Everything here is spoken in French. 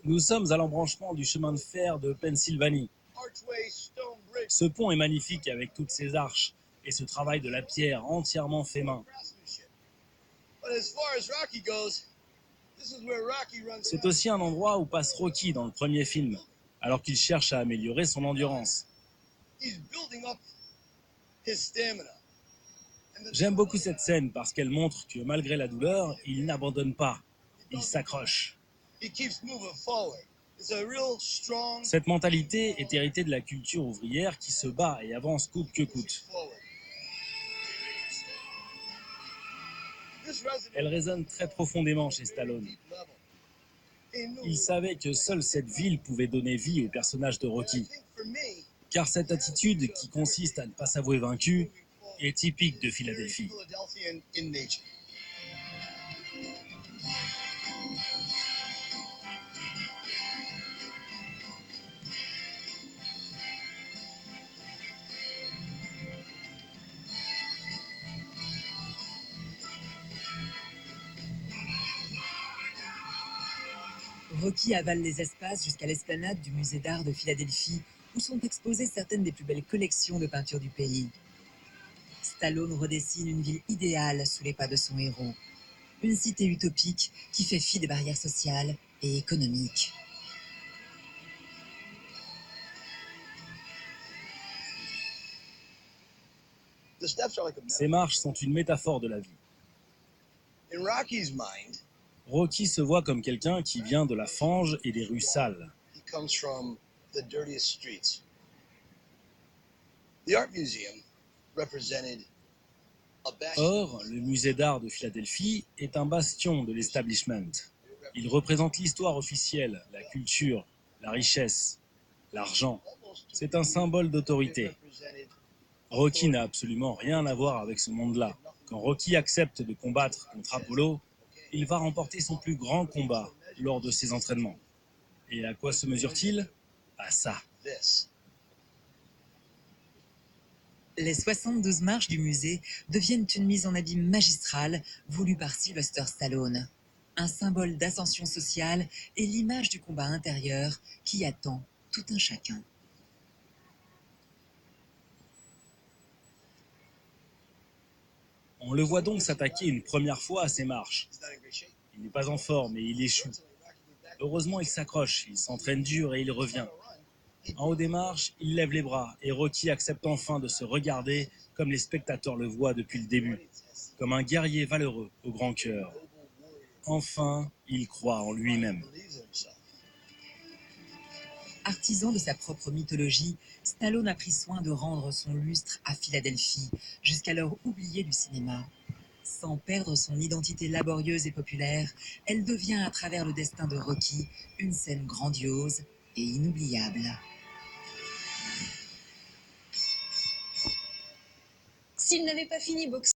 Nous sommes à l'embranchement du chemin de fer de Pennsylvanie. Ce pont est magnifique avec toutes ses arches et ce travail de la pierre entièrement fait main. C'est aussi un endroit où passe Rocky dans le premier film, alors qu'il cherche à améliorer son endurance. J'aime beaucoup cette scène parce qu'elle montre que malgré la douleur, il n'abandonne pas, il s'accroche. Cette mentalité est héritée de la culture ouvrière qui se bat et avance coûte que coûte. Elle résonne très profondément chez Stallone. Il savait que seule cette ville pouvait donner vie au personnage de Rocky. Car cette attitude qui consiste à ne pas s'avouer vaincu est typique de Philadelphie. Rocky avale les espaces jusqu'à l'esplanade du musée d'art de Philadelphie, où sont exposées certaines des plus belles collections de peintures du pays. Stallone redessine une ville idéale sous les pas de son héros. Une cité utopique qui fait fi des barrières sociales et économiques. Ces marches sont une métaphore de la vie. Rocky se voit comme quelqu'un qui vient de la fange et des rues sales. Or, le musée d'art de Philadelphie est un bastion de l'establishment. Il représente l'histoire officielle, la culture, la richesse, l'argent. C'est un symbole d'autorité. Rocky n'a absolument rien à voir avec ce monde-là. Quand Rocky accepte de combattre contre Apollo, il va remporter son plus grand combat lors de ses entraînements. Et à quoi se mesure-t-il? À ça. Les 72 marches du musée deviennent une mise en abîme magistrale voulue par Sylvester Stallone. Un symbole d'ascension sociale et l'image du combat intérieur qui attend tout un chacun. On le voit donc s'attaquer une première fois à ces marches. Il n'est pas en forme et il échoue. Heureusement, il s'accroche, il s'entraîne dur et il revient. En haut des marches, il lève les bras et Rocky accepte enfin de se regarder comme les spectateurs le voient depuis le début, comme un guerrier valeureux au grand cœur. Enfin, il croit en lui-même. Artisan de sa propre mythologie, Stallone a pris soin de rendre son lustre à Philadelphie, jusqu'alors oubliée du cinéma. Sans perdre son identité laborieuse et populaire, elle devient à travers le destin de Rocky une scène grandiose et inoubliable. S'il n'avait pas fini boxeur,